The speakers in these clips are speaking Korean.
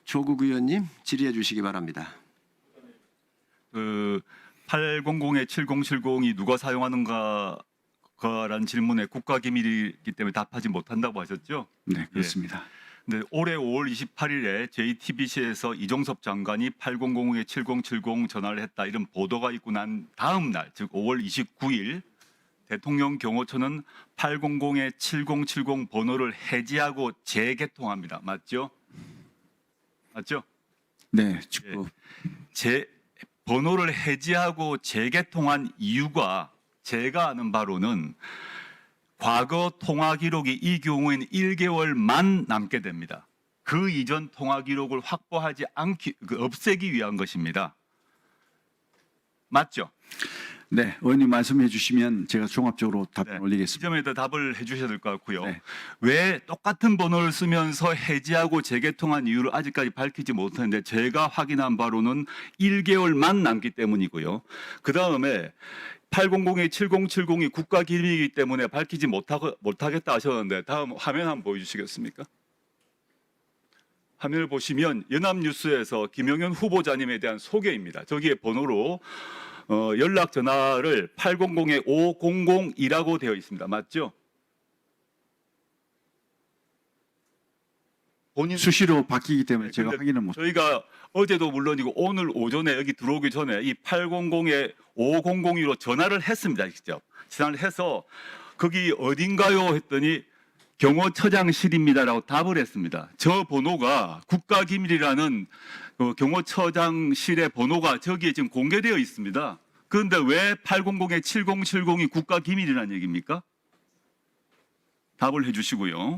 조국 의원님 질의해 주시기 바랍니다. 800에 7070이 누가 사용하는가라는 질문에 국가기밀이기 때문에 답하지 못한다고 하셨죠? 네, 그렇습니다. 네, 올해 5월 28일에 JTBC에서 이종섭 장관이 8000에 7070 전화를 했다 이런 보도가 있고 난 다음 날, 즉 5월 29일 대통령 경호처는 800에 7070 번호를 해지하고 재개통합니다. 맞죠? 맞죠? 네, 번호를 해지하고 재개통한 이유가 제가 아는 바로는 과거 통화 기록이 이 경우에는 1개월만 남게 됩니다. 그 이전 통화 기록을 확보하지 없애기 위한 것입니다. 맞죠? 네, 의원님 말씀해 주시면 제가 종합적으로 답변 네. 이 올리겠습니다. 점에 대해 답을 해주셔야 될 것 같고요. 네. 왜 똑같은 번호를 쓰면서 해지하고 재개통한 이유를 아직까지 밝히지 못했는데 제가 확인한 바로는 1개월만 남기 때문이고요. 그 다음에 800에 7070이 국가 기밀이기 때문에 밝히지 못하겠다 하셨는데 다음 화면 한번 보여주시겠습니까? 화면을 보시면 연합뉴스에서 김영현 후보자님에 대한 소개입니다. 저기에 번호로 연락 전화를 800에 5002라고 되어 있습니다. 맞죠? 본인 수시로 바뀌기 때문에 제가 근데 확인을 못. 저희가 어제도 물론이고 오늘 오전에 여기 들어오기 전에 이 800에 5002로 전화를 했습니다. 직접 전화를 해서 거기 어딘가요 했더니 경호처장실입니다라고 답을 했습니다. 저 번호가 국가기밀이라는 경호처장실의 번호가 저기에 지금 공개되어 있습니다. 그런데 왜 800에 7070이 국가기밀이라는 얘기입니까? 답을 해주시고요.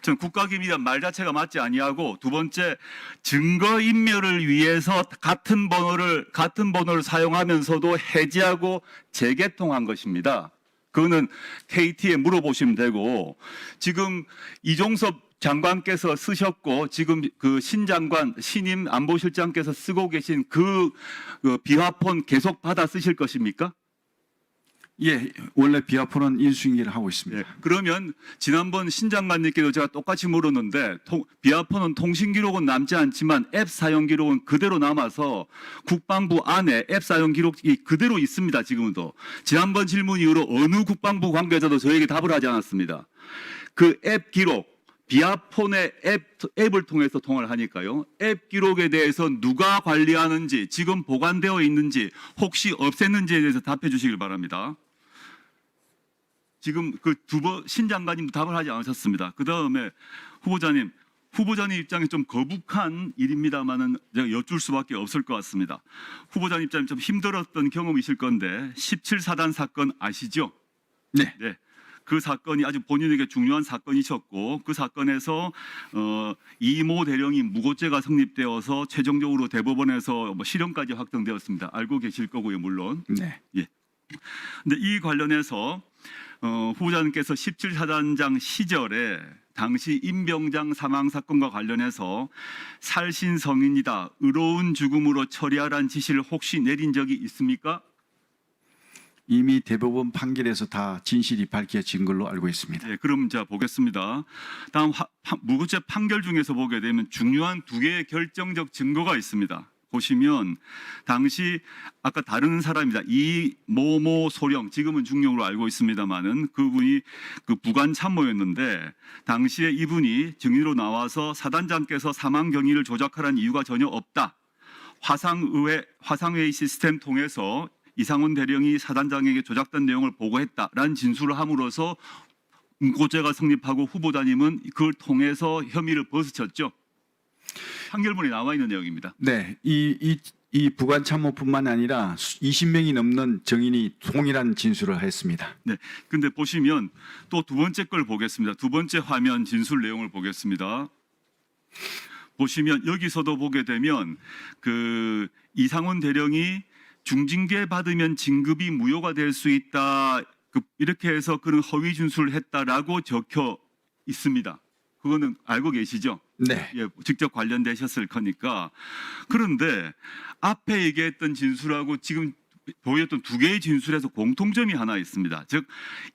전 국가기밀이란 말 자체가 맞지 아니하고 두 번째 증거인멸을 위해서 같은 번호를 사용하면서도 해지하고 재개통한 것입니다. 그거는 KT에 물어보시면 되고 지금 이종섭 장관께서 쓰셨고 지금 그 신임 안보실장께서 쓰고 계신 그 비화폰 계속 받아 쓰실 것입니까? 예, 원래 비화폰은 인수인계를 하고 있습니다. 네, 그러면 지난번 신 장관님께도 제가 똑같이 물었는데 비화폰은 통신 기록은 남지 않지만 앱 사용 기록은 그대로 남아서 국방부 안에 앱 사용 기록이 그대로 있습니다. 지금도. 지난번 질문 이후로 어느 국방부 관계자도 저에게 답을 하지 않았습니다. 그 앱 기록, 비화폰의 앱을 통해서 통화를 하니까요. 앱 기록에 대해서 누가 관리하는지, 지금 보관되어 있는지, 혹시 없앴는지에 대해서 답해 주시길 바랍니다. 지금 그 신 장관님도 답을 하지 않으셨습니다. 그 다음에 후보자님 입장에 좀 거북한 일입니다만은 제가 여쭐 수밖에 없을 것 같습니다. 후보자님 입장에 좀 힘들었던 경험이실 건데 17사단 사건 아시죠? 네. 네. 그 사건이 아주 본인에게 중요한 사건이셨고 그 사건에서 이모 대령이 무고죄가 성립되어서 최종적으로 대법원에서 실형까지 확정되었습니다. 알고 계실 거고요, 물론. 네. 예. 근데 이 관련해서 후보자님께서 17사단장 시절에 당시 임병장 사망 사건과 관련해서 살신성인이다, 의로운 죽음으로 처리하라는 지시를 혹시 내린 적이 있습니까? 이미 대법원 판결에서 다 진실이 밝혀진 걸로 알고 있습니다. 네, 그럼 자 보겠습니다. 다음 무고죄 판결 중에서 보게 되면 중요한 두 개의 결정적 증거가 있습니다. 보시면 당시 아까 다른 사람입니다. 이모모 소령, 지금은 중령으로 알고 있습니다만은 그분이 그 부관 참모였는데 당시에 이분이 증인으로 나와서 사단장께서 사망 경위를 조작하라는 이유가 전혀 없다. 화상회의 시스템 통해서 이상훈 대령이 사단장에게 조작된 내용을 보고했다라는 진술을 함으로써 무고죄가 성립하고 후보자님은 그걸 통해서 혐의를 벗으셨죠. 판결문에 나와 있는 내용입니다. 네, 이 부관 참모뿐만 아니라 20명이 넘는 정인이 동일한 진술을 했습니다. 네, 근데 보시면 또 두 번째 걸 보겠습니다. 두 번째 화면 진술 내용을 보겠습니다. 보시면 여기서도 보게 되면 그 이상훈 대령이 중징계 받으면 진급이 무효가 될 수 있다. 이렇게 해서 그는 허위 진술을 했다라고 적혀 있습니다. 그거는 알고 계시죠? 네. 예, 직접 관련되셨을 거니까. 그런데 앞에 얘기했던 진술하고 지금 보였던 두 개의 진술에서 공통점이 하나 있습니다. 즉,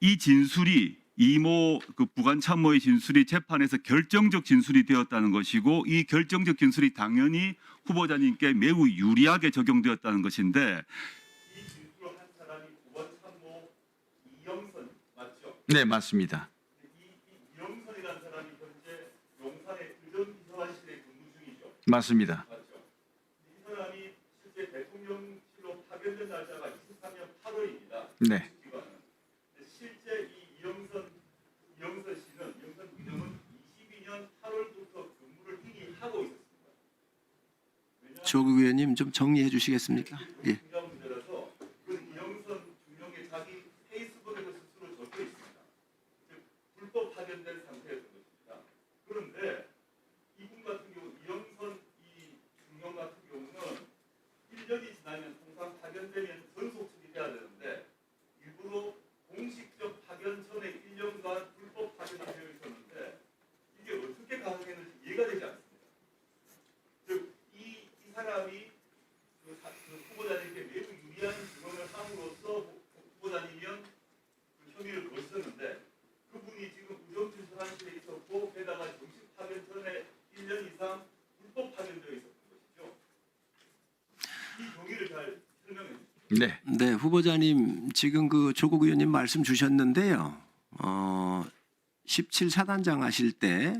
이 진술이 이모 그 부관 참모의 진술이 재판에서 결정적 진술이 되었다는 것이고 이 결정적 진술이 당연히 후보자님께 매우 유리하게 적용되었다는 것인데 이 진술을 한 사람이 부관 참모 이영선 맞죠? 네, 맞습니다. 이 이영선이라는 사람이 현재 용산의 의전 비서관실에 근무 중이죠. 맞습니다. 맞죠? 이 사람이 실제 대통령실로 파견된 날짜가 23년 8월입니다. 네. 실제 이 이영선 씨는 이영선 의원은 22년 8월부터 근무를 이미 하고 있었습니다. 조국 의원님 좀 정리해 주시겠습니까? 예. 중요한 문제라서 그 이영선 중령의 자기 페이스북에도 스스로 적혀 있습니다. 즉 불법 파견된 상태였던 것입니다. 그런데 이분 같은 경우 이영선 이 중령 같은 경우는 1년이 지나면 통상 파견되면 전속 처리돼야 되는데 일부러 공식적 파견 전에 1년간 불법 파견이 되어 있었는데 이게 어떻게 가능했는지 이해가 되지 않습니다. 즉 이 사람이 그 후보자님께 매우 유리한 증언을 함으로써 후보자님이면 그 혐의를 거셨는데 그분이 지금 의정비서관실에 있었고 게다가 정식 파견 전에 1년 이상 불법 파견되어 있었던 것이죠. 이 경위를 잘 설명해 주시죠. 네. 네, 후보자님 지금 그 조국 의원님 말씀 주셨는데요. 17사단장 하실 때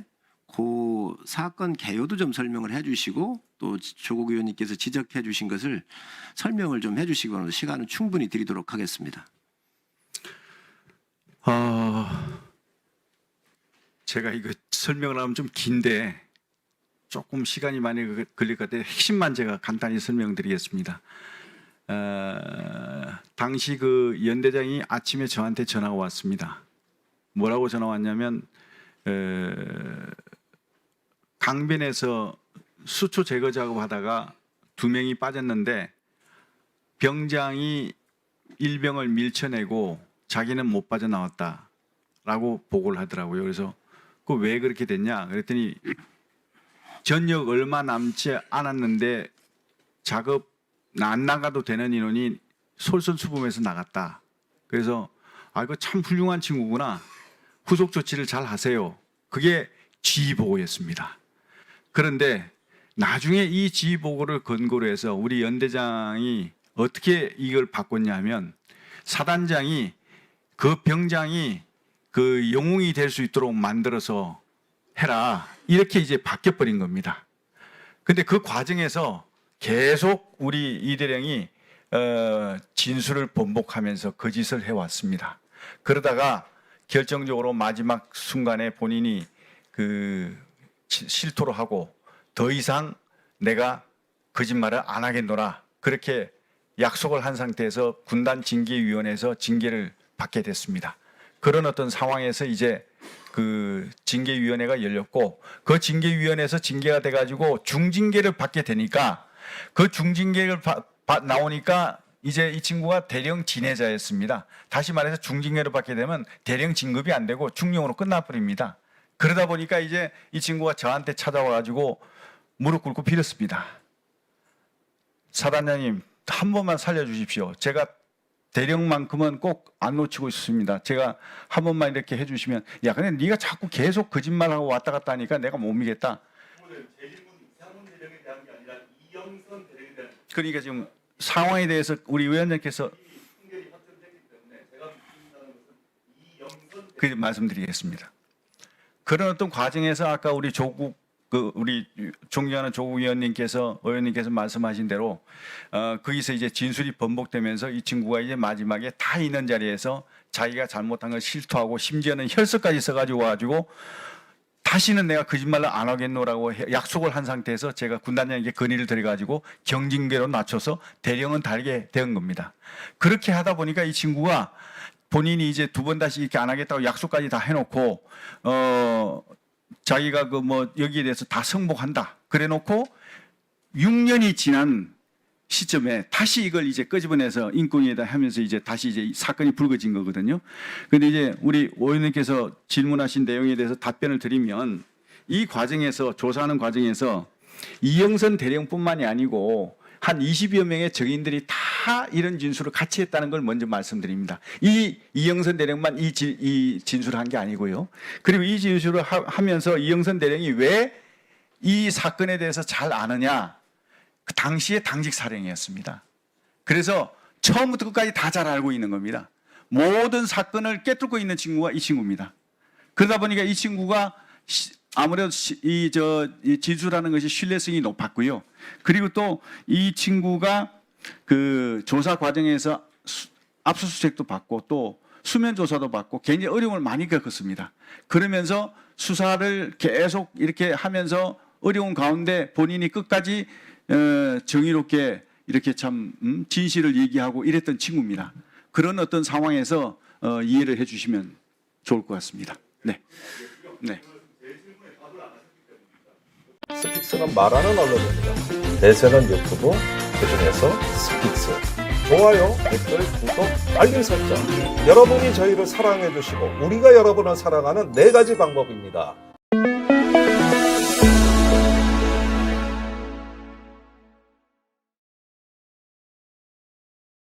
그 사건 개요도 좀 설명을 해주시고 또 조국 의원님께서 지적해 주신 것을 설명을 좀 해주시고 시간은 충분히 드리도록 하겠습니다. 제가 이거 설명을 하면 좀 긴데 조금 시간이 많이 걸릴 것 같아요. 핵심만 제가 간단히 설명드리겠습니다. 당시 그 연대장이 아침에 저한테 전화가 왔습니다. 뭐라고 전화 왔냐면 강변에서 수초 제거 작업하다가 2명이 빠졌는데 병장이 일병을 밀쳐내고 자기는 못 빠져나왔다라고 보고를 하더라고요. 그래서 그 왜 그렇게 됐냐 그랬더니 전역 얼마 남지 않았는데 작업 안 나가도 되는 인원이 솔선수범해서 나갔다. 그래서 이거 참 훌륭한 친구구나. 후속 조치를 잘 하세요. 그게 지휘보고였습니다. 그런데 나중에 이 지휘보고를 근거로 해서 우리 연대장이 어떻게 이걸 바꿨냐면 사단장이 그 병장이 그 영웅이 될 수 있도록 만들어서 해라. 이렇게 이제 바뀌어버린 겁니다. 근데 그 과정에서 계속 우리 이대령이 진술을 번복하면서 거짓을 해왔습니다. 그러다가 결정적으로 마지막 순간에 본인이 그 실토를 하고 더 이상 내가 거짓말을 안 하겠노라 그렇게 약속을 한 상태에서 군단 징계위원회에서 징계를 받게 됐습니다. 그런 어떤 상황에서 이제 그 징계위원회가 열렸고 그 징계위원회에서 징계가 돼가지고 중징계를 받게 되니까 그 중징계를 나오니까 이제 이 친구가 대령 진해자였습니다. 다시 말해서 중징계를 받게 되면 대령 진급이 안 되고 중령으로 끝나버립니다. 그러다 보니까 이제 이 친구가 저한테 찾아와가지고 무릎 꿇고 빌었습니다. 사단장님 한 번만 살려주십시오. 제가 대령만큼은 꼭 안 놓치고 있습니다. 제가 한 번만 이렇게 해주시면 야 근데 네가 자꾸 계속 거짓말하고 왔다 갔다 하니까 내가 못 믿겠다. 제 질문 이상훈 대령에 대한 게 아니라 이영선 대령에 대한 그러니까 지금 상황에 대해서 우리 위원장께서 판결이 확정됐기 때문에 제가 묻는다는 것은 이영선 그 말씀드리겠습니다. 그런 어떤 과정에서 아까 우리 조국 우리 존경하는 조국 의원님께서 말씀하신 대로 거기서 이제 진술이 번복되면서 이 친구가 이제 마지막에 다 있는 자리에서 자기가 잘못한 걸 실토하고 심지어는 혈서까지 써가지고 와가지고 다시는 내가 거짓말을 안 하겠노라고 약속을 한 상태에서 제가 군단장에게 건의를 드려가지고 경징계로 낮춰서 대령은 달게 된 겁니다. 그렇게 하다 보니까 이 친구가 본인이 이제 두 번 다시 이렇게 안 하겠다고 약속까지 다 해놓고 자기가 그 뭐 여기에 대해서 다 승복한다. 그래놓고 6년이 지난 시점에 다시 이걸 이제 끄집어내서 인권위에다 하면서 이제 다시 이제 사건이 불거진 거거든요. 그런데 이제 우리 오 의원님께서 질문하신 내용에 대해서 답변을 드리면 이 과정에서 조사하는 과정에서 이영선 대령뿐만이 아니고 한 20여 명의 정인들이 다 다 이런 진술을 같이 했다는 걸 먼저 말씀드립니다. 이 이영선 대령만 이 진술을 한 게 아니고요. 그리고 이 진술을 하면서 이영선 대령이 왜 이 사건에 대해서 잘 아느냐? 그 당시에 당직 사령이었습니다. 그래서 처음부터 끝까지 다 잘 알고 있는 겁니다. 모든 사건을 꿰뚫고 있는 친구가 이 친구입니다. 그러다 보니까 이 친구가 아무래도 이 진술하는 것이 신뢰성이 높았고요. 그리고 또 이 친구가 그 조사 과정에서 압수수색도 받고 또 수면 조사도 받고 굉장히 어려움을 많이 겪었습니다. 그러면서 수사를 계속 이렇게 하면서 어려운 가운데 본인이 끝까지 정의롭게 이렇게 참 진실을 얘기하고 이랬던 친구입니다. 그런 어떤 상황에서 이해를 해주시면 좋을 것 같습니다. 네. 네. 스픽스는 말하는 언론입니다. 대세는 유튜브, 그중에서 스픽스. 좋아요, 댓글, 구독, 알림 설정. 여러분이 저희를 사랑해 주시고 우리가 여러분을 사랑하는 4가지 방법입니다.